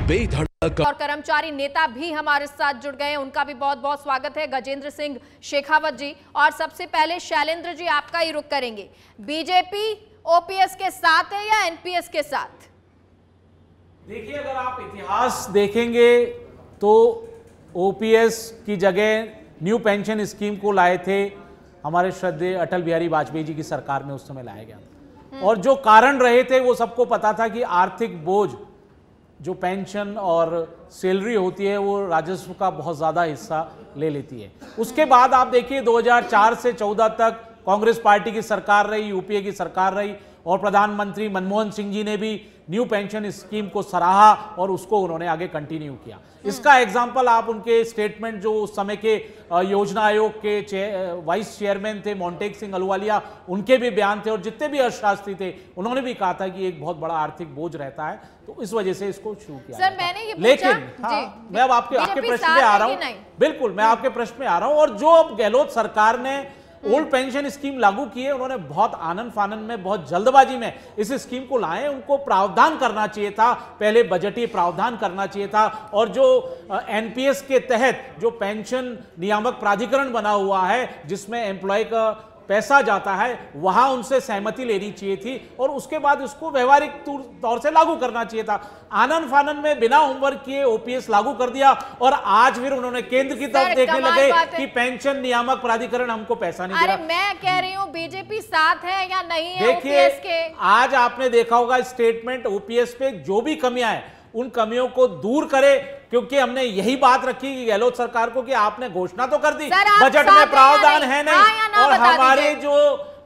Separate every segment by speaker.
Speaker 1: बेधड़क।
Speaker 2: और कर्मचारी नेता भी हमारे साथ जुड़ गए हैं, उनका भी बहुत बहुत स्वागत है, गजेंद्र सिंह शेखावत जी। और सबसे पहले शैलेंद्र जी आपका ही रुख करेंगे, बीजेपी ओपीएस के साथ है या एनपीएस के साथ?
Speaker 3: देखिए, अगर आप इतिहास देखेंगे तो ओपीएस की जगह न्यू पेंशन स्कीम को लाए थे हमारे श्रद्धेय अटल बिहारी वाजपेयी जी की सरकार में, उस समय लाया गया। और जो कारण रहे थे वो सबको पता था कि आर्थिक बोझ, जो पेंशन और सैलरी होती है, वो राजस्व का बहुत ज़्यादा हिस्सा ले लेती है। उसके बाद आप देखिए 2004 से 14 तक कांग्रेस पार्टी की सरकार रही, यूपीए की सरकार रही, और प्रधानमंत्री मनमोहन सिंह जी ने भी न्यू पेंशन स्कीम को सराहा और उसको उन्होंने आगे कंटिन्यू किया। इसका एग्जाम्पल आप उनके स्टेटमेंट, जो उस समय के योजना आयोग के वाइस चेयरमैन थे मोंटेक सिंह अहलूवालिया, उनके भी बयान थे, और जितने भी अर्थशास्त्री थे उन्होंने भी कहा था कि एक बहुत बड़ा आर्थिक बोझ रहता है, तो इस वजह से इसको शुरू किया।
Speaker 2: सर मैंने ये
Speaker 3: लेकिन हाँ, मैं अब आपके प्रश्न पे आ रहा हूँ। बिल्कुल, मैं आपके प्रश्न में आ रहा हूँ। और जो अब गहलोत सरकार ने ओल्ड पेंशन स्कीम लागू की है, उन्होंने बहुत आनंद फानन में, बहुत जल्दबाजी में इस स्कीम को लाए। उनको प्रावधान करना चाहिए था, पहले बजटीय प्रावधान करना चाहिए था, और जो एनपीएस के तहत जो पेंशन नियामक प्राधिकरण बना हुआ है जिसमें एम्प्लॉय का पैसा जाता है, वहां उनसे सहमति लेनी चाहिए थी और उसके बाद उसको व्यवहारिक तौर से लागू करना चाहिए था। आनंद फानन में बिना होमवर्क किए ओपीएस लागू कर दिया, और आज फिर उन्होंने केंद्र की तरफ देखने लगे कि पेंशन नियामक प्राधिकरण हमको पैसा नहीं दे रहा।
Speaker 2: मैं कह रही हूँ बीजेपी साथ है या नहीं है ओपीएस के?
Speaker 3: आज आपने देखा होगा स्टेटमेंट, ओपीएस पे जो भी कमियां हैं उन कमियों को दूर करे, क्योंकि हमने यही बात रखी कि गहलोत सरकार को कि आपने घोषणा तो कर दी, बजट में प्रावधान है नहीं। और हमारे जो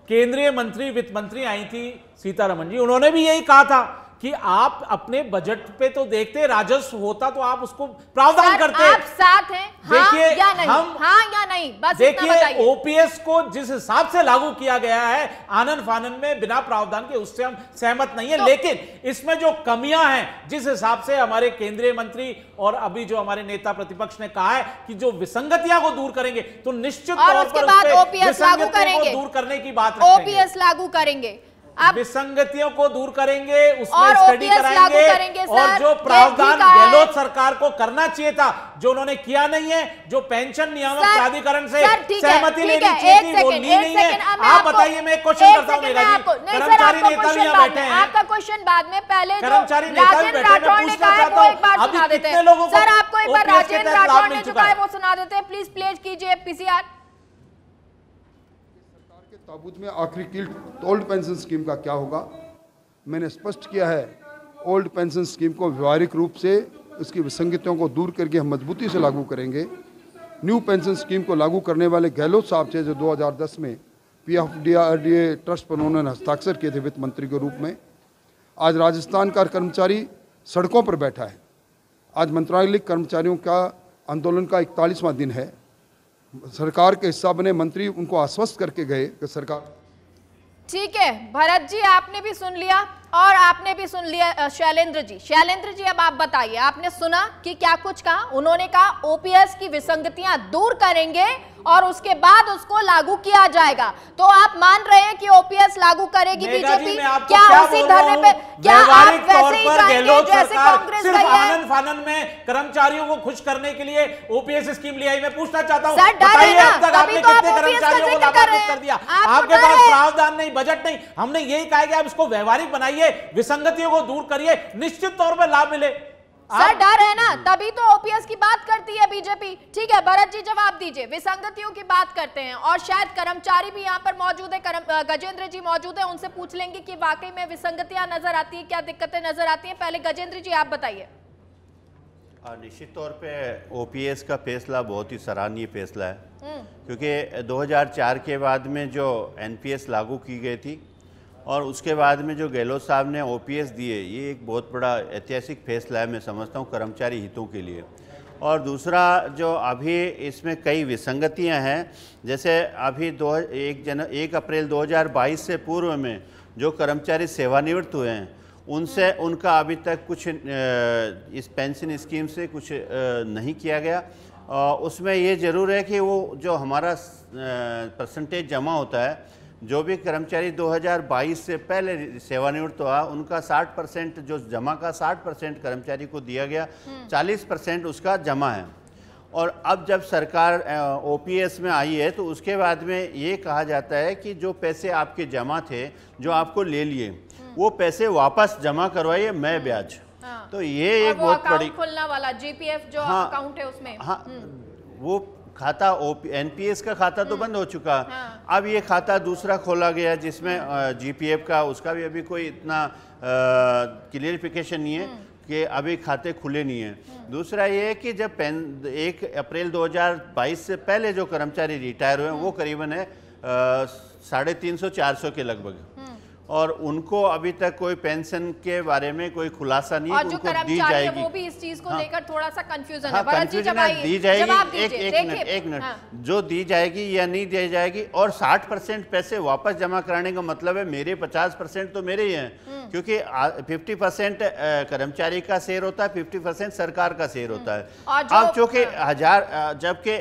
Speaker 3: केंद्रीय मंत्री, वित्त मंत्री आई थी सीतारमण जी, उन्होंने भी यही कहा था कि आप अपने बजट पे तो देखते, राजस्व होता तो आप उसको प्रावधान करते।
Speaker 2: आप साथ हैं?
Speaker 3: देखिए,
Speaker 2: या नहीं? हाँ या नहीं, बस
Speaker 3: देखिए, ओपीएस को जिस हिसाब से लागू किया गया है आनंद फानन में बिना प्रावधान के, उससे हम सहमत नहीं है। तो लेकिन इसमें जो कमियां हैं, जिस हिसाब से हमारे केंद्रीय मंत्री और अभी जो हमारे नेता प्रतिपक्ष ने कहा है कि जो विसंगतियां को दूर करेंगे, तो निश्चित तौर पर
Speaker 2: ओपीएस लागू करेंगे,
Speaker 3: दूर करने की बात,
Speaker 2: ओपीएस लागू करेंगे,
Speaker 3: विसंगतियों को दूर करेंगे, उसमें स्टडी कराएंगे, और जो प्रावधान गहलोत सरकार को करना चाहिए था, जो उन्होंने किया नहीं है, जो पेंशन नियामक प्राधिकरण से सहमति लेनी चाहिए थी, वो ली नहीं है। आप बताइए, मैं क्वेश्चन करता हूँ, कर्मचारी नेता भी यहाँ बैठे हैं,
Speaker 2: आपका क्वेश्चन बाद में, पहले
Speaker 3: कर्मचारी नेता भी बैठे हैं, मैं पूछना चाहता हूँ अभी कितने लोगों को
Speaker 2: सर, आपको एक बार राजेंद्र राठौड़ ने जो कहा है वो सुना देते हैं, प्लीज प्ले कीजिए पीसीआर।
Speaker 4: ताबूत में आखिरी किल्ट ओल्ड पेंशन स्कीम का क्या होगा, मैंने स्पष्ट किया है। ओल्ड पेंशन स्कीम को व्यवहारिक रूप से इसकी विसंगतियों को दूर करके हम मजबूती से लागू करेंगे। न्यू पेंशन स्कीम को लागू करने वाले गहलोत साहब थे, जो 2010 में पीएफडीआरडीए ट्रस्ट पर उन्होंने हस्ताक्षर किए थे वित्त मंत्री के रूप में। आज राजस्थान का कर्मचारी सड़कों पर बैठा है। आज मंत्रालय कर्मचारियों का आंदोलन का 41वां दिन है। सरकार के हिस्सा बने मंत्री उनको आश्वस्त करके गए कि सरकार।
Speaker 2: ठीक है भरत जी, आपने भी सुन लिया और आपने भी सुन लिया शैलेंद्र जी। शैलेंद्र जी, अब आप बताइए, आपने सुना कि क्या कुछ कहा? उन्होंने कहा ओपीएस की विसंगतियां दूर करेंगे और उसके बाद उसको लागू किया जाएगा। तो आप मान रहे हैं कि ओपीएस लागू करेगी बीजेपी? क्या उसी धरने पे, क्या आप वैसे ही जाएंगे जैसे कांग्रेस गई है?
Speaker 3: आनंद फानन में कर्मचारियों को खुश करने के लिए ओपीएस स्कीम ले आई। मैं पूछना चाहता हूं,
Speaker 2: सर डर है ना, तभी तो आप
Speaker 3: कर्मचारियों को लाभान्वित कर दिया? आपके पास प्रावधान नहीं, बजट नहीं। हमने यही कहा कि आप इसको व्यवहारिक बनाइए, विसंगतियों को दूर करिए, निश्चित तौर पर लाभ मिले।
Speaker 2: सर डर है ना, तभी तो ओपीएस की बात करती है बीजेपी। ठीक है भरत जी, जवाब दीजिए। विसंगतियों की बात करते हैं और शायद कर्मचारी भी यहाँ पर मौजूद है, गजेंद्र जी मौजूद है, उनसे पूछ लेंगे कि वाकई में विसंगतियां नजर आती है, क्या दिक्कतें नजर आती हैं। पहले गजेंद्र जी आप बताइए।
Speaker 5: निश्चित तौर पे ओपीएस का फैसला बहुत ही सराहनीय फैसला है, क्योंकि 2004 के बाद में जो एनपीएस लागू की गई थी और उसके बाद में जो गहलोत साहब ने ओपीएस दिए, ये एक बहुत बड़ा ऐतिहासिक फैसला है, मैं समझता हूँ कर्मचारी हितों के लिए। और दूसरा, जो अभी इसमें कई विसंगतियां हैं, जैसे अभी 1 अप्रैल 2022 से पूर्व में जो कर्मचारी सेवानिवृत्त हुए हैं, उनसे उनका अभी तक कुछ इस पेंशन स्कीम से कुछ नहीं किया गया। उसमें ये ज़रूर है कि वो जो हमारा परसेंटेज जमा होता है जो भी कर्मचारी 2022 से पहले सेवानिवृत्त हुआ उनका 60% जो जमा का 60% कर्मचारी को दिया गया, 40% उसका जमा है। और अब जब सरकार ओपीएस में आई है तो उसके बाद में ये कहा जाता है कि जो पैसे आपके जमा थे, जो आपको ले लिए, वो पैसे वापस जमा करवाइए मैं ब्याज। तो ये एक बहुत बड़ी
Speaker 2: खुलना वाला जीपीएफ जो अकाउंट है उसमें,
Speaker 5: वो खाता एनपीएस का खाता तो बंद हो चुका। अब ये खाता दूसरा खोला गया जिसमें जीपीएफ का, उसका भी अभी कोई इतना क्लियरिफिकेशन नहीं है कि अभी खाते खुले नहीं हैं। दूसरा ये है कि जब 1 अप्रैल 2022 से पहले जो कर्मचारी रिटायर हुए हैं वो करीबन है 350-400 के लगभग, और उनको अभी तक कोई पेंशन के बारे में कोई खुलासा नहीं है, उनको दी जाएगी।
Speaker 2: वो भी इस चीज को लेकर थोड़ा सा कंफ्यूजन है।
Speaker 5: कंफ्यूजन है, दी जाएगी। एक मिनट, जो दी जाएगी या नहीं दी जाएगी, और 60% पैसे वापस जमा कराने का मतलब है मेरे 50% तो मेरे ही हैं, क्योंकि 50% कर्मचारी का शेयर होता है, 50% सरकार का शेयर होता है। अब चूंकि जबकि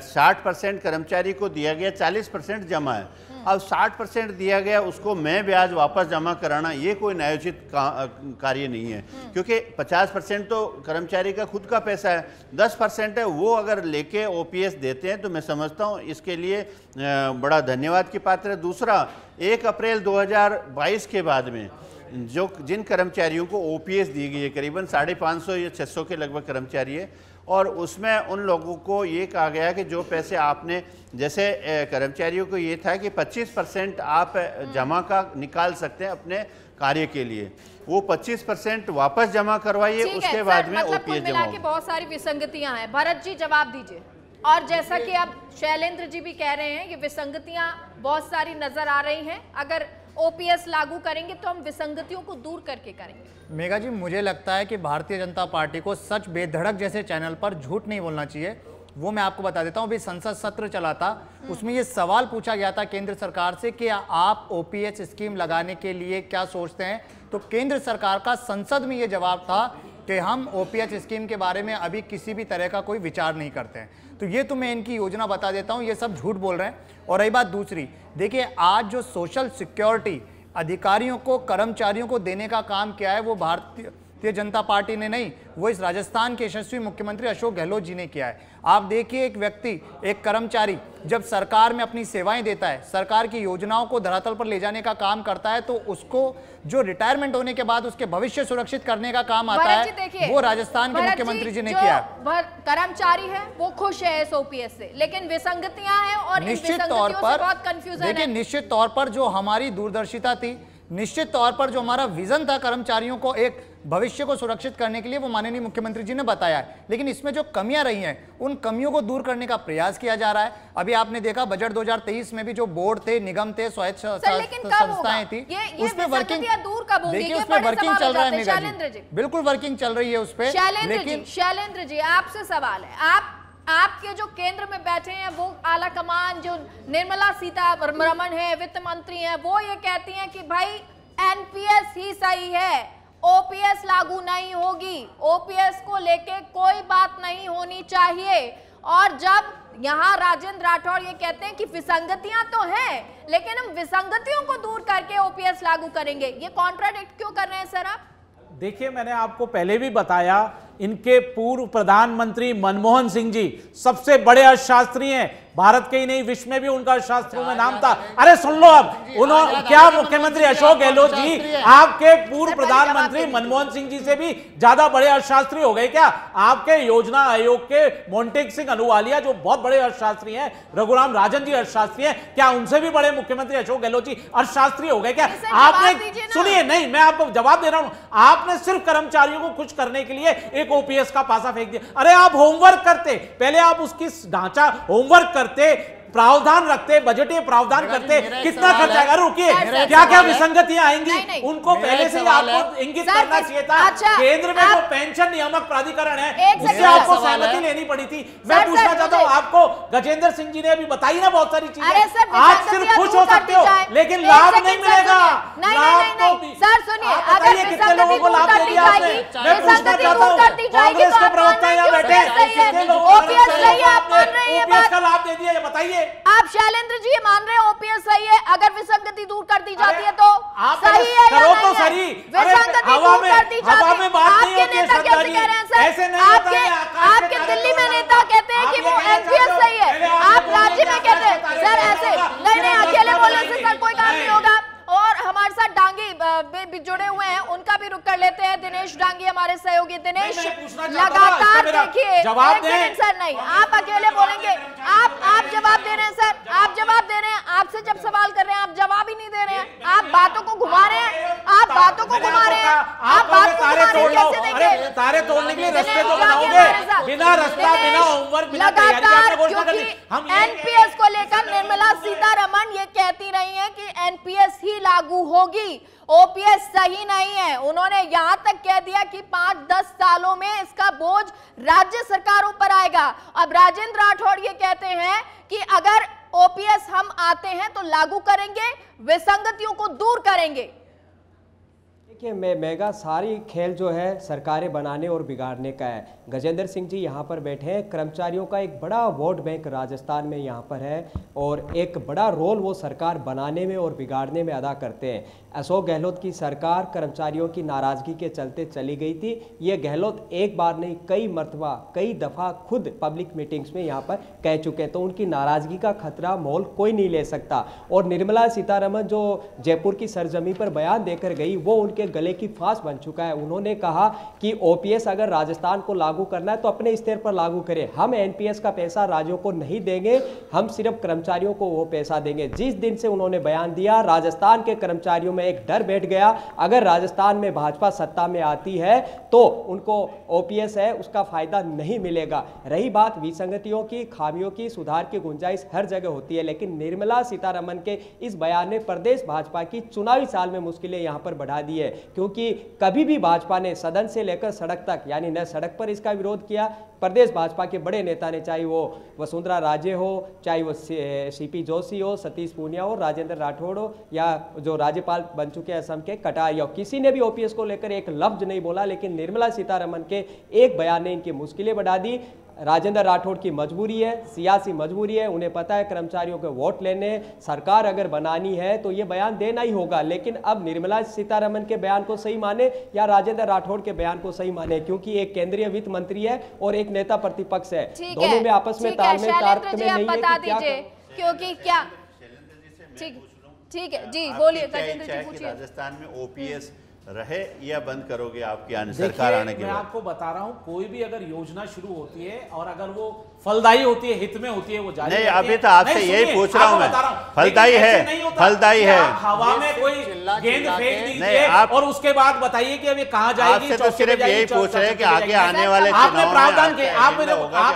Speaker 5: 60% कर्मचारी को दिया गया, 40% जमा है। अब 60% दिया गया, उसको मैं ब्याज वापस जमा कराना ये कोई न्यायोचित कार्य नहीं है, क्योंकि 50% तो कर्मचारी का खुद का पैसा है, 10% है वो अगर लेके ओपीएस देते हैं तो मैं समझता हूँ इसके लिए बड़ा धन्यवाद की पात्र है। दूसरा, 1 अप्रैल 2022 के बाद में जिन कर्मचारियों को ओपीएस दी गई है, करीबन 550 या 600 के लगभग कर्मचारी है, और उसमें उन लोगों को ये कहा गया कि जो पैसे आपने, जैसे कर्मचारियों को ये था कि 25% आप जमा का निकाल सकते हैं अपने कार्य के लिए, वो 25% वापस जमा करवाइए, उसके बाद में ओपीएस जमा होगा।
Speaker 2: बहुत सारी विसंगतियां हैं। भरत जी जवाब दीजिए। और जैसा कि अब शैलेंद्र जी भी कह रहे हैं कि विसंगतियां बहुत सारी नजर आ रही हैं, अगर ओपीएस लागू करेंगे तो हम विसंगतियों को दूर करके करेंगे।
Speaker 1: मेघा जी, मुझे लगता है कि भारतीय जनता पार्टी को सच बेधड़क जैसे चैनल पर झूठ नहीं बोलना चाहिए। वो मैं आपको बता देता हूं, अभी संसद सत्र चला था, उसमें ये सवाल पूछा गया था केंद्र सरकार से कि आप ओपीएस स्कीम लगाने के लिए क्या सोचते हैं, तो केंद्र सरकार का संसद में ये जवाब था कि हम ओपीएस स्कीम के बारे में अभी किसी भी तरह का कोई विचार नहीं करते हैं। तो ये तो मैं इनकी योजना बता देता हूं, ये सब झूठ बोल रहे हैं। और रही बात दूसरी, देखिए आज जो सोशल सिक्योरिटी अधिकारियों को, कर्मचारियों को देने का काम किया है वो भारतीय जनता पार्टी ने नहीं, वो इस राजस्थान के यशस्वी मुख्यमंत्री अशोक गहलोत जी ने किया है। आप देखिए, एक व्यक्ति, एक कर्मचारी जब सरकार में अपनी सेवाएं देता है, सरकार की योजनाओं को धरातल पर ले जाने का काम करता है, तो उसको जो रिटायरमेंट होने के बाद उसके भविष्य सुरक्षित करने का काम आता है, वो राजस्थान के मुख्यमंत्री जी ने किया।
Speaker 2: कर्मचारी है वो खुश है इस ओपीएस से, लेकिन विसंगतियां हैं और
Speaker 1: निश्चित तौर पर बहुत कंफ्यूजन है। देखिए, निश्चित तौर पर जो हमारी दूरदर्शिता थी, निश्चित तौर पर जो हमारा विजन था कर्मचारियों को एक भविष्य को सुरक्षित करने के लिए, वो माननीय मुख्यमंत्री जी ने बताया है। लेकिन इसमें जो कमियां रही हैं, उन कमियों को दूर करने का प्रयास किया जा रहा है। अभी आपने देखा बजट 2023 में भी जो बोर्ड थे, निगम थे, स्वायत्त संस्थाएं थी, उसमें वर्किंग, देखिए उसमें वर्किंग चल रहा है मेघा जी, बिल्कुल वर्किंग चल रही है उस पर।
Speaker 2: शैलेंद्र जी, आपसे सवाल है, आपके जो केंद्र में बैठे हैं वो आला कमान, जो निर्मला सीतारमण है, वित्त मंत्री हैं, वो ये कहती हैं कि भाई एनपीएस ही सही है, ओपीएस लागू नहीं होगी, ओपीएस को लेके कोई बात नहीं होनी चाहिए। और जब यहाँ राजेंद्र राठौड़ ये कहते हैं कि विसंगतियां तो हैं, लेकिन हम विसंगतियों को दूर करके ओपीएस लागू करेंगे, ये कॉन्ट्राडिक्ट क्यों कर रहे हैं सर आप?
Speaker 3: देखिए, मैंने आपको पहले भी बताया, इनके पूर्व प्रधानमंत्री मनमोहन सिंह जी सबसे बड़े अर्थशास्त्री हैं, भारत के ही नहीं विश्व में भी उनका अर्थशास्त्रों में नाम था। अरे सुन लो, अब उन्होंने क्या, मुख्यमंत्री अशोक गहलोत जी आपके पूर्व प्रधानमंत्री मनमोहन सिंह जी से भी ज्यादा बड़े अर्थशास्त्री हो गए क्या? आपके योजना आयोग के मोंटेक सिंह अहलूवालिया जो बहुत बड़े अर्थशास्त्री हैं, रघुराम राजन जी अर्थशास्त्री हैं, क्या उनसे भी बड़े मुख्यमंत्री अशोक गहलोत जी अर्थशास्त्री हो गए क्या? आपने, सुनिए, नहीं मैं आपको जवाब दे रहा हूं, आपने सिर्फ कर्मचारियों को खुश करने के लिए एक ओपीएस का पासा फेंक दिया। अरे आप होमवर्क करते, पहले आप उसकी ढांचा होमवर्क करते, प्रावधान रखते, बजटीय प्रावधान करते, कितना खर्च आएगा? रुकिए, क्या क्या विसंगतियां आएंगी उनको पहले से आपको इंगित करना चाहिए था। केंद्र में जो पेंशन नियामक प्राधिकरण है उससे आपको सहमति लेनी पड़ी थी। मैं पूछना चाहता हूं आपको, गजेंद्र सिंह जी ने अभी बताई ना बहुत सारी चीजें, आप सिर्फ खुश हो सकते हो लेकिन लाभ नहीं मिलेगा।
Speaker 2: सर सुनिए, अगर
Speaker 3: कितने लोगों को लाभ दे दिया आपने? मैं पूछना चाहता हूँ, कांग्रेस के प्रवक्ता यहाँ बैठे, कितने लोगों को लाभ दे दिया, बताइए।
Speaker 2: आप शैलेंद्र जी ये मान रहे हैं ओपीएस सही है? अगर विसंगति दूर कर दी जाती है तो
Speaker 3: आप
Speaker 2: सही है या
Speaker 3: करो
Speaker 2: नहीं
Speaker 3: तो
Speaker 2: है?
Speaker 3: सही।
Speaker 2: विसंगति दूर कर दी जाती है। आपके नेता कैसे कह रहे हैं सर?
Speaker 3: ऐसे नहीं होता है,
Speaker 2: आपके दिल्ली में नेता कहते हैं कि वो एनपीएस सही है, आप राज्य में कहते हैं सर ऐसे नहीं, अकेले बोलने से सर कोई काम नहीं होगा। और हमारे साथ डांगी भी जुड़े हुए हैं, उनका भी रुख कर लेते हैं। दिनेश डांगी हमारे सहयोगी। दिनेश लगातार देखिए,
Speaker 3: जवाब दें
Speaker 2: सर नहीं, आप अकेले बोलेंगे। आप जवाब दे रहे हैं सर, आप जवाब दे रहे हैं। आपसे जब सवाल कर रहे हैं आप जवाब ही नहीं दे रहे हैं, आप बातों को घुमा रहे हैं, आप बातों को घुमा रहे हैं, आप बात को घुमा रहे हैं। कैसे देंगे?
Speaker 3: तारे तोड़ने के लिए रास्ते तो बनाओगे, बिना रास्ता बिना होमवर्क बिना तैयारी के आपने घोषणा कर दी। हम
Speaker 2: एनपीएस को लेकर निर्मला सीतारमण ये कहती रही हैं कि एनपीएस ही लागू होगी, ओपीएस सही नहीं है। उन्होंने यहां तक कह दिया कि 5-10 सालों में इसका बोझ राज्य सरकारों पर आएगा। अब राजेंद्र राठौड़ ये कहते हैं कि अगर ओपीएस हम आते हैं तो लागू करेंगे, विसंगतियों को दूर करेंगे।
Speaker 6: देखिए मेगा सारी खेल जो है सरकारें बनाने और बिगाड़ने का है। गजेंद्र सिंह जी यहाँ पर बैठे हैं, कर्मचारियों का एक बड़ा वोट बैंक राजस्थान में यहाँ पर है और एक बड़ा रोल वो सरकार बनाने में और बिगाड़ने में अदा करते हैं। अशोक गहलोत की सरकार कर्मचारियों की नाराजगी के चलते चली गई थी। ये गहलोत एक बार नहीं कई मरतबा कई दफ़ा खुद पब्लिक मीटिंग्स में यहाँ पर कह चुके, तो उनकी नाराजगी का खतरा मोल कोई नहीं ले सकता। और निर्मला सीतारमण जो जयपुर की सरजमी पर बयान देकर गई वो उनके गले की फांस बन चुका है। उन्होंने कहा कि ओपीएस अगर राजस्थान को लागू करना है तो अपने स्तर पर लागू करें, हम एनपीएस का पैसा राज्यों को नहीं देंगे, हम सिर्फ कर्मचारियों को वो पैसा देंगे। जिस दिन से उन्होंने बयान दिया राजस्थान के कर्मचारियों में एक डर बैठ गया, अगर राजस्थान में भाजपा सत्ता में आती है तो उनको ओपीएस है उसका फायदा नहीं मिलेगा। रही बात विसंगतियों की, खामियों की, सुधार की गुंजाइश हर जगह होती है, लेकिन निर्मला सीतारमण के इस बयान ने प्रदेश भाजपा की चुनावी साल में मुश्किलें यहां पर बढ़ा दी है। क्योंकि कभी भी भाजपा ने सदन से लेकर सड़क तक, यानी न सड़क पर इसका विरोध किया, प्रदेश भाजपा के बड़े नेता ने, चाहे वो वसुंधरा राजे हो, चाहे वो सीपी जोशी हो, सतीश पूनिया हो, राजेंद्र राठौड़ हो, या जो राज्यपाल बन चुके हैं असम के कटारिया हो, किसी ने भी ओपीएस को लेकर एक लफ्ज नहीं बोला। लेकिन निर्मला सीतारमण के एक बयान ने इनकी मुश्किलें बढ़ा दी। राजेंद्र राठौड़ की मजबूरी है, सियासी मजबूरी है, उन्हें पता है कर्मचारियों के वोट लेने, सरकार अगर बनानी है तो ये बयान देना ही होगा। लेकिन अब निर्मला सीतारमण के बयान को सही माने या राजेंद्र राठौड़ के बयान को सही माने, क्योंकि एक केंद्रीय वित्त मंत्री है और एक नेता प्रतिपक्ष है, दोनों में आपस में तालमेल तारतम्य नहीं है।
Speaker 2: बता दीजिए क्योंकि क्या ठीक है जी, बोलिए गजेंद्र जी, पूछिए।
Speaker 5: राजस्थान में ओपीएस रहे या बंद करोगे आपकी सरकार आने के बाद?
Speaker 3: मैं आपको बता रहा हूं, कोई भी अगर योजना शुरू होती है और अगर वो फलदायी होती है, हित में होती है, वो जारी
Speaker 5: नहीं। अभी तो आपसे यही पूछ रहा हूं मैं, फलदायी है, फलदायी है।
Speaker 3: हवा में कोई गेंद फेंक दीजिए और उसके बाद बताइए कि अब ये कहां जाएगी।
Speaker 5: आपसे तो सिर्फ यही पूछ रहे हैं कि आगे आने वाले
Speaker 3: आपने प्रावधान के, आप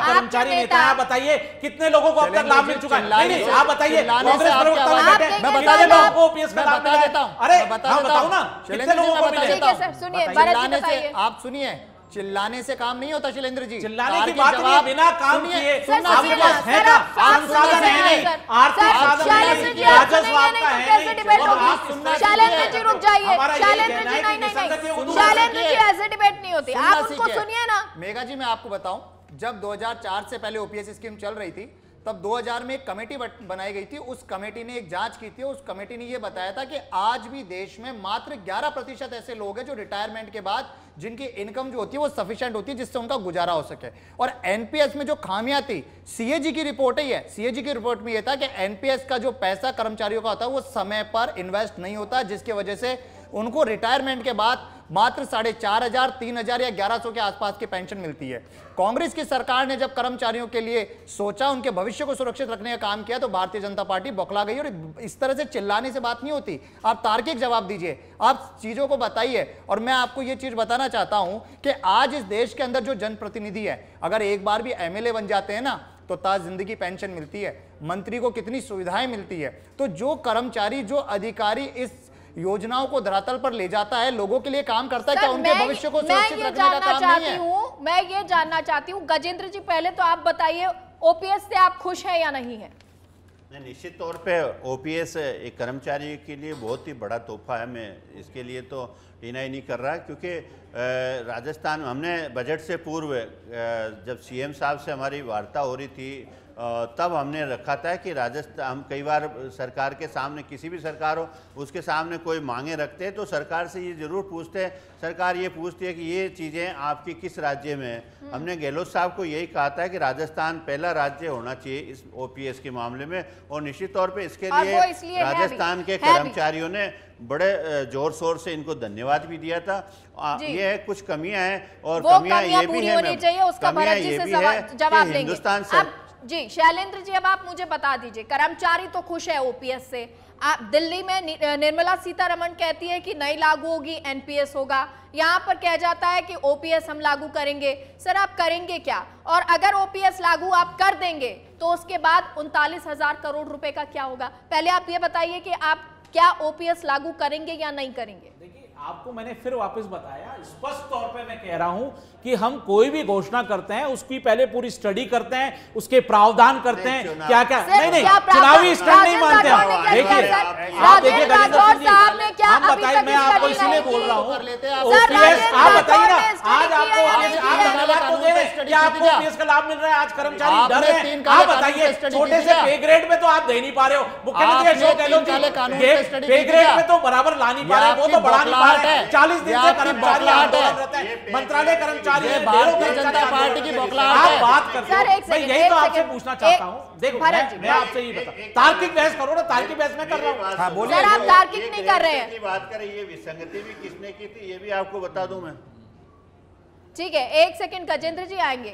Speaker 3: कर्मचारी नेता हैं, आप बताइए कितने लोगों को अब तक लाभ मिल चुका है? नहीं, आप बताइए। कांग्रेस प्रवक्ता
Speaker 1: मैं बता देता हूं,
Speaker 3: को ओपीएस का लाभ मिला है। अरे बताओ ना कितने लोगों को मिला है?
Speaker 2: सुनिए,
Speaker 1: आप सुनिए, चिल्लाने से काम नहीं होता शैलेंद्र जी।
Speaker 3: चिल्लाने की बात नहीं, बिना काम किए आपके पास है का संसाधन है नहीं, आर्थिक साधन नहीं, राजस्व आपका है नहीं।
Speaker 2: शैलेंद्र जी रुक जाइए, शैलेंद्र जी नहीं, शैलेंद्र जी ऐसे डिबेट नहीं होती, आप उनको सुनिए ना।
Speaker 1: मेघा जी मैं आपको बताऊं, जब 2004 से पहले ओपीएस स्कीम चल रही थी तब 2000 में एक कमेटी बनाई गई थी। उस कमेटी ने एक जांच की थी। उस कमेटी ने यह बताया था कि आज भी देश में मात्र 11% ऐसे लोग हैं जो रिटायरमेंट के बाद जिनकी इनकम जो होती है वो सफिशिएंट होती है जिससे उनका गुजारा हो सके। और एनपीएस में जो खामियां थी, सीएजी की रिपोर्ट ही है, सीएजी की रिपोर्ट में यह था कि एनपीएस का जो पैसा कर्मचारियों का होता है वो समय पर इन्वेस्ट नहीं होता, जिसकी वजह से उनको रिटायरमेंट के बाद मात्र 4,500, 3,000 या 1,100 के आसपास की पेंशन मिलती है। कांग्रेस की सरकार ने जब कर्मचारियों के लिए सोचा, उनके भविष्य को सुरक्षित रखने का काम किया, तो भारतीय जनता पार्टी बौखला गई। और इस तरह से चिल्लाने से बात नहीं होती, आप तार्किक जवाब दीजिए, आप चीजों को बताइए। और मैं आपको यह चीज बताना चाहता हूं कि आज इस देश के अंदर जो जनप्रतिनिधि है, अगर एक बार भी एमएलए बन जाते हैं ना तो ताज जिंदगी पेंशन मिलती है, मंत्री को कितनी सुविधाएं मिलती है। तो जो कर्मचारी, जो अधिकारी इस योजनाओं को धरातल पर ले जाता है, लोगों के लिए काम करता है, क्या उनके भविष्य को सुरक्षित रखने का काम नहीं है?
Speaker 2: मैं ये जानना चाहती हूँ गजेंद्र जी, पहले तो आप बताइए ओपीएस से आप खुश हैं या नहीं है?
Speaker 5: नहीं, निश्चित तौर पे ओपीएस एक कर्मचारी के लिए बहुत ही बड़ा तोहफा है। मैं इसके लिए तो डिनाई नहीं कर रहा, क्योंकि राजस्थान में हमने बजट से पूर्व जब सीएम साहब से हमारी वार्ता हो रही थी तब हमने रखा था कि राजस्थान, हम कई बार सरकार के सामने, किसी भी सरकार हो उसके सामने कोई मांगे रखते हैं तो सरकार से ये जरूर पूछते हैं, सरकार ये पूछती है कि ये चीज़ें आपकी किस राज्य में है। हमने गहलोत साहब को यही कहा था कि राजस्थान पहला राज्य होना चाहिए इस OPS के मामले में, और निश्चित तौर पे इसके लिए राजस्थान के कर्मचारियों ने बड़े जोर शोर से इनको धन्यवाद भी दिया था। ये कुछ कमियां हैं, और कमियां ये भी है,
Speaker 2: उसका भरत जी से जवाब देंगे
Speaker 5: हिंदुस्तान
Speaker 2: जी। शैलेंद्र जी, अब आप मुझे बता दीजिए, कर्मचारी तो खुश है OPS से, आप दिल्ली में निर्मला सीतारमण कहती है कि नहीं लागू होगी, NPS होगा, यहाँ पर कह जाता है कि OPS हम लागू करेंगे। सर आप करेंगे क्या? और अगर OPS लागू आप कर देंगे तो उसके बाद 39,000 करोड़ रुपए का क्या होगा? पहले आप ये बताइए कि आप क्या OPS लागू करेंगे या नहीं करेंगे?
Speaker 3: देखिए, आपको मैंने फिर वापस बताया, स्पष्ट तौर पे मैं कह रहा हूं कि हम कोई भी घोषणा करते हैं उसकी पहले पूरी स्टडी करते हैं, उसके प्रावधान करते हैं, क्या क्या नहीं चुनावी स्टैंड नहीं मानते हैं। देखिए आप देखिए गजेंद्र सिंह जी, हम बताइए, मैं आपको इसीलिए बोल रहा हूँ OPS, आप बताइए ना, आज आपको आप धन्यवाद तो दे रहे हैं कि आपको OPS का लाभ मिल रहा है, आज कर्मचारी डर रहे हैं। आप बताइए, छोटे से पे ग्रेड में तो आप दे नहीं पा रहे हो, मुख्यमंत्री अशोक गहलोत जी पे ग्रेड में तो बराबर ला नहीं पा रहे, वो तो बढ़ा नहीं पा रहे। 40 दिन से कर्मचारी आंदोलन रहते हैं, मंत्रालय कर्मचारी,
Speaker 1: भारतीय जनता पार्टी की बौखलाहट है।
Speaker 3: आप बात करते हैं, मैं यही तो आपसे पूछना चाहता हूँ। देखो मैं आपसे ये बता, तार्किक बहस करो ना, तार्किक बहस में कर रहा हूँ।
Speaker 2: हाँ, बोलिए। सर आप तार्किक नहीं कर रहे हैं।
Speaker 5: की बात करें, ये विसंगति भी किसने की थी ये भी आपको बता दूं मैं।
Speaker 2: ठीक है, एक सेकंड, गजेंद्र जी आएंगे।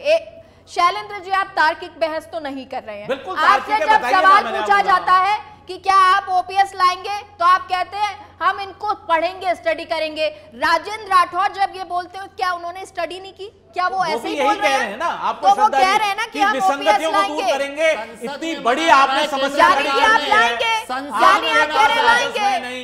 Speaker 2: शैलेंद्र जी, आप तार्किक बहस तो नहीं कर रहे हैं।
Speaker 3: बिल्कुल,
Speaker 2: आपसे जब सवाल पूछा जाता है कि क्या आप OPS लाएंगे तो आप कहते हैं हम इनको पढ़ेंगे, स्टडी करेंगे। राजेंद्र राठौर जब ये बोलते हैं, क्या उन्होंने स्टडी नहीं की? क्या वो ऐसे ही बोल रहे हैं
Speaker 3: ना? आपको
Speaker 2: तो वो कह रहे हैं ना कि हम
Speaker 3: विसंगतियों को दूर करेंगे, इतनी बड़ी आपने समस्या
Speaker 2: आप लाएंगे,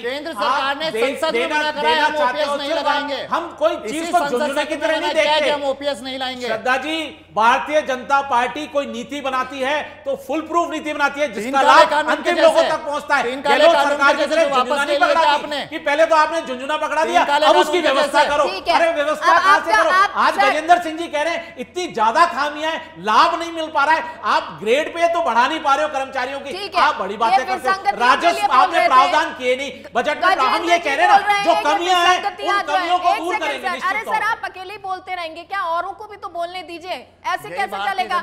Speaker 1: केंद्र सरकार ने संसद में मना करा है, हम OPS नहीं लगाएंगे।
Speaker 3: हम कोई चीज को झुंझुने की तरह नहीं देखते,
Speaker 1: हम OPS नहीं लाएंगे।
Speaker 3: श्रद्धा जी, भारतीय जनता पार्टी कोई नीति बनाती है तो फुल प्रूफ नीति बनाती है, जिसका लाभ अंतिम लोगों तक पहुंचता है। गहलोत सरकार की तरह झुंझुना नहीं पकड़ा कि पहले तो आपने झुंझुना पकड़ा दिया, अब उसकी व्यवस्था करो। अरे व्यवस्था कहां से करो? आज गजेंद्र सिंह जी कह रहे हैं इतनी ज्यादा खामियां हैं, लाभ नहीं मिल पा रहा है, आप ग्रेड पे तो बढ़ा नहीं पा रहे हो कर्मचारियों की, आप बड़ी बातें करते हो। राजस्व आपने प्रावधान किए नहीं बजट में, हम ये कह रहे हैं ना, जो कमियां हैं उन कमियों को दूर करेंगे।
Speaker 2: अरे सर आप अकेले बोलते रहेंगे क्या? औरों को भी तो बोलने दीजिए, ऐसे कैसे चलेगा?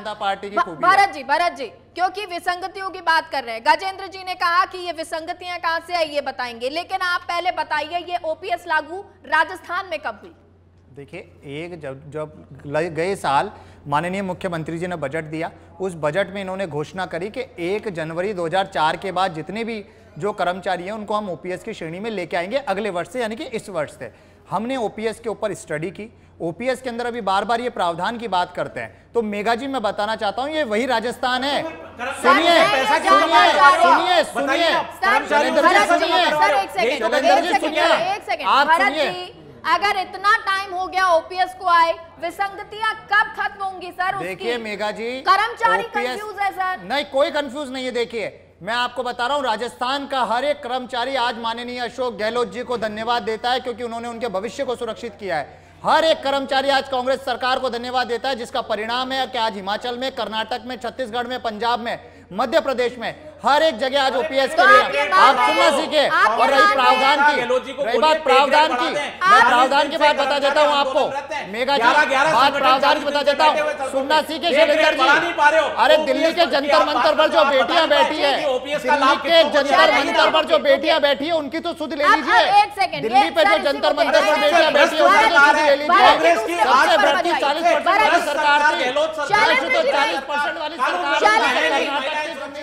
Speaker 2: भरत जी, क्योंकि विसंगतियों की बात कर रहे हैं, गजेंद्र जी ने कहा कि ये विसंगतियां कहां से आई ये बताएंगे, लेकिन आप पहले बताइए ये OPS लागू राजस्थान में कब हुई?
Speaker 1: देखिए, जब गए साल माननीय मुख्यमंत्री जी ने बजट दिया, उस बजट में इन्होंने घोषणा करी कि 1 जनवरी 2004 के बाद जितने भी जो कर्मचारी हैं उनको हम OPS की श्रेणी में लेके आएंगे अगले वर्ष से, यानी कि इस वर्ष से। हमने OPS के ऊपर स्टडी की। OPS के अंदर अभी बार बार ये प्रावधान की बात करते हैं, तो मेगा जी मैं बताना चाहता हूँ ये वही राजस्थान है। सुनिए आप सुनिए,
Speaker 2: अगर इतना टाइम हो गया OPS को आए, विसंगतियां कब खत्म होंगी सर?
Speaker 1: देखिए मेगा जी,
Speaker 2: कर्मचारी कंफ्यूज है सर।
Speaker 1: नहीं, कोई कंफ्यूज नहीं है। देखिए मैं आपको बता रहा हूं, राजस्थान का हर एक कर्मचारी आज माननीय अशोक गहलोत जी को धन्यवाद देता है, क्योंकि उन्होंने उनके भविष्य को सुरक्षित किया है। हर एक कर्मचारी आज कांग्रेस सरकार को धन्यवाद देता है, जिसका परिणाम है कि आज हिमाचल में, कर्नाटक में, छत्तीसगढ़ में, पंजाब में, मध्य प्रदेश में हर एक जगह आज OPS के लिए आप सुनना सीखे। और रही प्रावधान की, रही बात प्रावधान की, मैं प्रावधान की बात बता देता हूँ आपको मेगा जी, बात प्रावधान की बता देता हूँ, सुनना सीखे शैलेंद्र जी। अरे दिल्ली के जंतर मंतर पर जो बेटियां बैठी है, दिल्ली के जंतर मंतर पर जो बेटियां बैठी है उनकी तो सुध ले लीजिए। दिल्ली पे जो जंतर मंतर पर बेटियां बैठी है उनकी तो सुध ले लीजिए। कांग्रेस की आज बढ़ती 40% वाली सरकार थी, 40% वाली सरकार।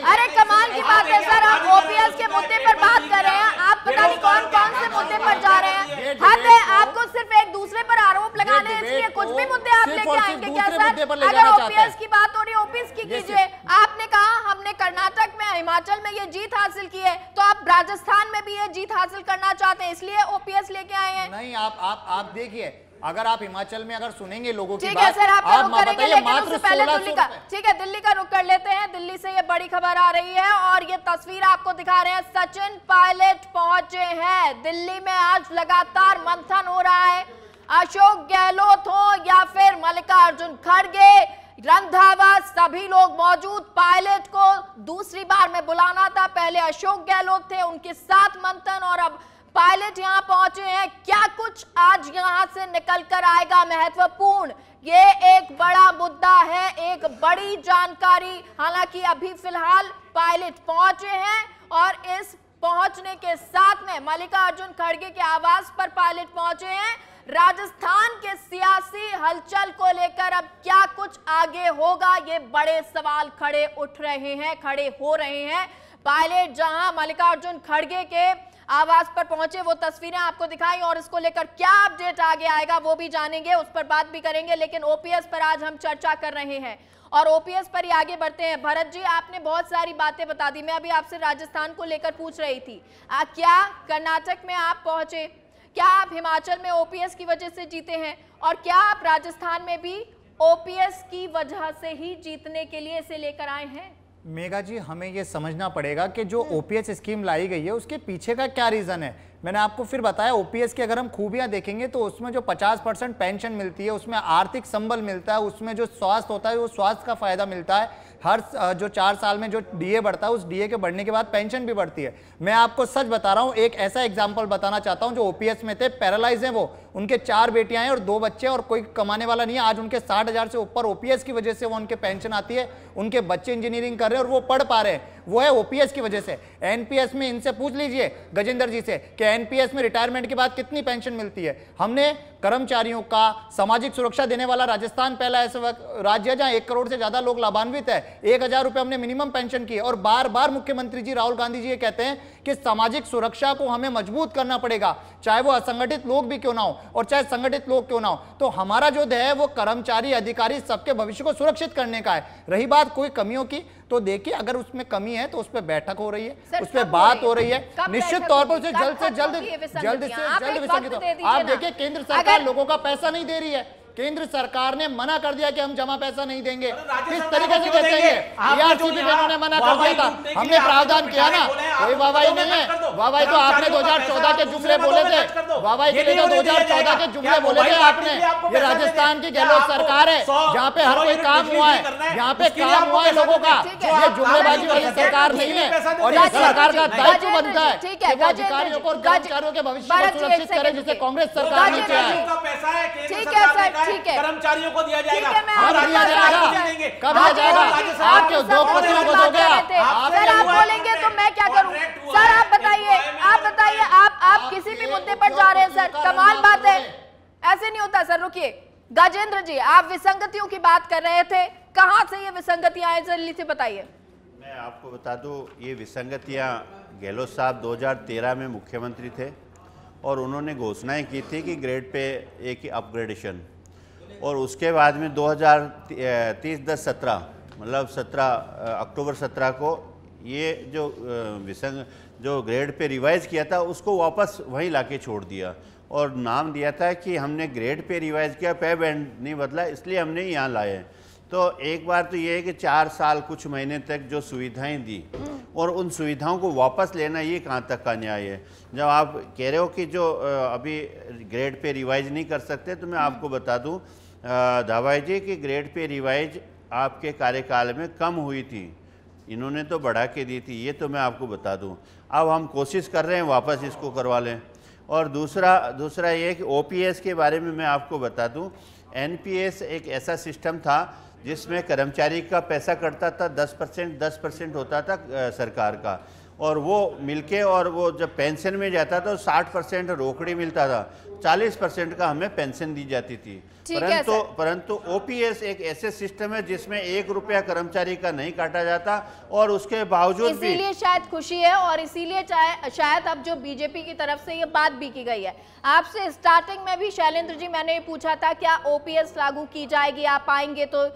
Speaker 2: अरे कमाल की बात है सर, आप OPS के मुद्दे पर बात कर रहे हैं, आप पता नहीं कौन कौन से मुद्दे पर जा रहे हैं। हद है, आपको सिर्फ एक दूसरे पर आरोप लगाने हैं, इसलिए कुछ भी मुद्दे आप लेके आएंगे क्या सर? अगर OPS की बात हो रही है OPS की कीजिए। आपने कहा हमने कर्नाटक में, हिमाचल में ये जीत हासिल की है, तो आप राजस्थान में भी ये जीत हासिल करना चाहते हैं, इसलिए OPS लेके आए हैं?
Speaker 1: नहीं, आप देखिए, अगर आप हिमाचल में अगर सुनेंगे लोगों की
Speaker 2: बात,
Speaker 1: ठीक है
Speaker 2: सर आप रुक करेंगे, लेकिन उससे पहले दिल्ली का, ठीक है दिल्ली का रुक कर लेते हैं। दिल्ली से ये बड़ी खबर आ रही है और ये तस्वीर आपको दिखा रहे हैं, सचिन पायलट पहुंचे हैं दिल्ली में। आज लगातार मंथन हो रहा है, अशोक गहलोत हो या फिर मल्लिकार्जुन खड़गे, रंधावा सभी लोग मौजूद। पायलट को दूसरी बार में बुलाना था, पहले अशोक गहलोत थे, उनके साथ मंथन, और अब पायलट यहां पहुंचे हैं। क्या कुछ आज यहां से निकल कर आएगा महत्वपूर्ण, ये एक बड़ा मुद्दा है, एक बड़ी जानकारी। हालांकि अभी फिलहाल पायलट पहुंचे हैं और इस पहुंचने के साथ में मल्लिकार्जुन खड़गे के आवास पर पायलट पहुंचे हैं। राजस्थान के सियासी हलचल को लेकर अब क्या कुछ आगे होगा, ये बड़े सवाल खड़े हो रहे हैं। पायलट जहां मल्लिकार्जुन खड़गे के आवास पर पहुंचे, वो तस्वीरें आपको दिखाई, और इसको लेकर क्या अपडेट आगे आएगा वो भी जानेंगे, उस पर बात भी करेंगे। लेकिन ओपीएस पर आज हम चर्चा कर रहे हैं और ओपीएस पर ही आगे बढ़ते हैं। भरत जी, आपने बहुत सारी बातें बता दी, मैं अभी आपसे राजस्थान को लेकर पूछ रही थी। क्या कर्नाटक में आप पहुंचे, क्या आप हिमाचल में ओपीएस की वजह से जीते हैं, और क्या आप राजस्थान में भी ओपीएस की वजह से ही जीतने के लिए इसे लेकर आए हैं?
Speaker 1: मेघा जी, हमें यह समझना पड़ेगा कि जो ओपीएस स्कीम लाई गई है उसके पीछे का क्या रीजन है। मैंने आपको फिर बताया, ओपीएस की अगर हम खूबियां देखेंगे तो उसमें जो 50% पेंशन मिलती है, उसमें आर्थिक संबल मिलता है, उसमें जो स्वास्थ्य होता है वो स्वास्थ्य का फायदा मिलता है। हर जो 4 साल में जो डीए बढ़ता है, उस डीए के बढ़ने के बाद पेंशन भी बढ़ती है। मैं आपको सच बता रहा हूं, एक ऐसा एग्जाम्पल बताना चाहता हूं, जो ओपीएस में थे, पैरालाइज हैं वो, उनके 4 बेटियां हैं और 2 बच्चे, और कोई कमाने वाला नहीं है। आज उनके 60,000 से ऊपर ओपीएस की वजह से वो उनके पेंशन आती है, उनके बच्चे इंजीनियरिंग कर रहे हैं और वो पढ़ पा रहे हैं, वो है ओपीएस की वजह से। एनपीएस में इनसे पूछ लीजिए गजेंद्र जी से कि एनपीएस में रिटायरमेंट के बाद कितनी पेंशन मिलती है। हमने कर्मचारियों का सामाजिक सुरक्षा देने वाला राजस्थान पहला ऐसा राज्य है जहां 1 करोड़ से ज्यादा लोग लाभान्वित है। 1,000 रुपए हमने मिनिमम पेंशन की, और बार बार मुख्यमंत्री जी राहुल गांधी जी ये कहते हैं कि सामाजिक सुरक्षा को हमें मजबूत करना पड़ेगा, चाहे वो असंगठित लोग भी क्यों ना हो और चाहे संगठित लोग क्यों ना हो। तो हमारा जो ध्येय है वो कर्मचारी, अधिकारी, सबके भविष्य को सुरक्षित करने का है। रही बात कोई कमियों की, तो देखिए अगर उसमें कमी है तो उस पर बैठक हो रही है, उस पर बात हो रही है, निश्चित तौर पर उसे जल्द से जल्द विसंगत। आप देखिए केंद्र सरकार लोगों का पैसा नहीं दे रही है, केंद्र सरकार ने मना कर दिया कि हम जमा पैसा नहीं देंगे। किस तरीके से देते हैं? ईआरसीपी में उन्होंने मना कर दिया था, हमने प्रावधान किया ना, कोई वाहवाही नहीं है। वाहवाही तो आपने 2014 के जुमले बोले थे, वाहवाही के लिए तो 2014 के जुमले बोले थे आपने। ये राजस्थान की गहलोत सरकार है जहाँ पे हर कोई काम हुआ है, यहाँ पे काम हुआ है लोगों का। ये जुमलेबाजी वाली सरकार नहीं है, और ये सरकार का दायित्व बनता है कि वो अधिकारियों को और कर्मचारियों के भविष्य को सुरक्षित करे, जिसे कांग्रेस सरकार नीचे है।
Speaker 2: ठीक है,
Speaker 3: कर्मचारियों को दिया जाएगा।
Speaker 1: कब दिया जाएगा? आपके उद्योगपतियों को दोगे
Speaker 2: सर, आप बोलेंगे तो मैं क्या करूं? सर आप बताइए, आप किसी भी मुद्दे पर जा रहे हैं सर, कमाल बात है, ऐसे नहीं होता सर। रुकिए गजेंद्र जी, आप विसंगतियों की बात कर रहे थे, कहां से ये विसंगतियां आए, जल्दी से बताइए।
Speaker 5: मैं आपको बता दूं, ये विसंगतियां गहलोत साहब 2013 में मुख्यमंत्री थे और उन्होंने घोषणाएं की थी कि ग्रेड पे एक अपग्रेडेशन, और उसके बाद में 2030-10-17 मतलब 17 अक्टूबर 17 को ये जो ग्रेड पे रिवाइज किया था उसको वापस वहीं लाके छोड़ दिया, और नाम दिया था कि हमने ग्रेड पे रिवाइज किया, पे बैंड नहीं बदला, इसलिए हमने यहाँ लाए हैं। तो एक बार तो ये है कि 4 साल कुछ महीने तक जो सुविधाएं दी और उन सुविधाओं को वापस लेना, ये कहाँ तक का न्याय है। जब आप कह रहे हो कि जो अभी ग्रेड पे रिवाइज नहीं कर सकते, तो मैं आपको बता दूं धावाई जी कि ग्रेड पे रिवाइज आपके कार्यकाल में कम हुई थी, इन्होंने तो बढ़ा के दी थी, ये तो मैं आपको बता दूं। अब हम कोशिश कर रहे हैं वापस इसको करवा लें। और दूसरा ये कि ओपीएस के बारे में मैं आपको बता दूं, एनपीएस एक ऐसा सिस्टम था जिसमें कर्मचारी का पैसा कटता था, 10% होता था सरकार का, और वो मिलके, और वो जब पेंशन में जाता था तो 60% रोकड़ी मिलता था, 40% का हमें पेंशन दी जाती थी। परंतु ओपीएस एक ऐसे सिस्टम है जिसमें 1 रुपया कर्मचारी का नहीं काटा जाता, और उसके बावजूद भी
Speaker 2: इसीलिए शायद खुशी है, और इसीलिए शायद अब जो बीजेपी की तरफ से ये बात भी की गई है। आपसे स्टार्टिंग में भी शैलेंद्र जी मैंने पूछा था क्या ओपीएस लागू की जाएगी, आप आएंगे तो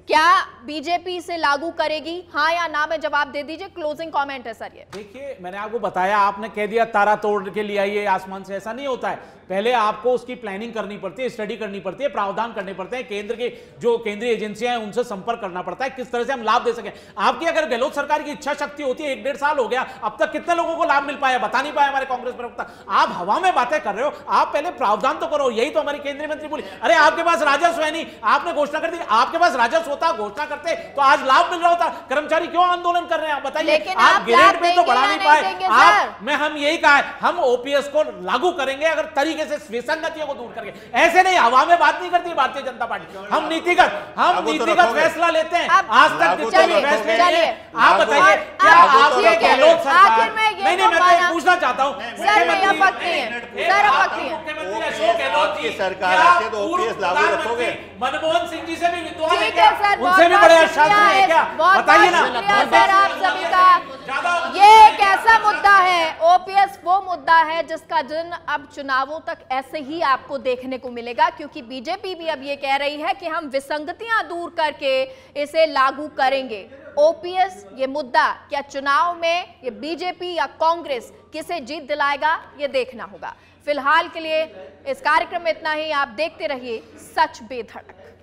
Speaker 2: क्या बीजेपी से लागू करेगी, हाँ या ना में जवाब दे दीजिए। क्लोजिंग कमेंट है सर ये।
Speaker 3: देखिए मैंने आपको बताया, आपने कह दिया तारा तोड़ के लिए आइए आसमान से, ऐसा नहीं होता है। पहले आपको उसकी प्लानिंग करनी पड़ती है, स्टडी करनी पड़ती है, प्रावधान करने पड़ते हैं, केंद्र की जो केंद्रीय एजेंसियां हैं उनसे संपर्क करना पड़ता है, किस तरह से हम लाभ दे सकें। आपकी अगर गहलोत सरकार की इच्छा शक्ति होती है, 1-1.5 साल हो गया, अब तक कितने लोगों को लाभ मिल पाया बता नहीं पाया हमारे कांग्रेस प्रवक्ता। आप हवा में बातें कर रहे हो, आप पहले प्रावधान तो करो। यही तो हमारी केंद्रीय मंत्री बोली, अरे आपके पास राजस्व है नहीं, आपने घोषणा कर दी। आपके पास राजस्व होता, घोषणा करते तो आज लाभ मिल रहा होता। कर्मचारी क्यों आंदोलन कर रहे हैं आप बताइए? आप ग्रेड पे तो बढ़ा नहीं पाए। हम यही कहा है, हम ओपीएस को लागू करेंगे अगर तरीके से विसंगतियों को दूर करके। ऐसे नहीं हवा में बात नहीं करती भारतीय जनता पार्टी। हम नीतिगत फैसला लेते हैं, आज तक फैसले लिए। आप बताइए क्या आपके गहलोत सरकार, नहीं मैं पूछना चाहता हूं, मुख्यमंत्री अशोक गहलोत की सरकार आते तो ओपीएस लागू रखोगे? मनमोहन सिंह जी से भी विद्वान है क्या? उनसे भी बड़े अशांति है क्या? बताइए ना
Speaker 2: सर आप सभी का। ये एक ऐसा मुद्दा है, ओपीएस वो मुद्दा है जिसका दिन अब चुनावों तक ऐसे ही आपको देखने को मिलेगा, क्योंकि बीजेपी भी अब ये कह रही है कि हम विसंगतियां दूर करके इसे लागू करेंगे। ओपीएस ये मुद्दा क्या चुनाव में ये बीजेपी या कांग्रेस किसे जीत दिलाएगा, ये देखना होगा। फिलहाल के लिए इस कार्यक्रम में इतना ही। आप देखते रहिए सच बेधड़क।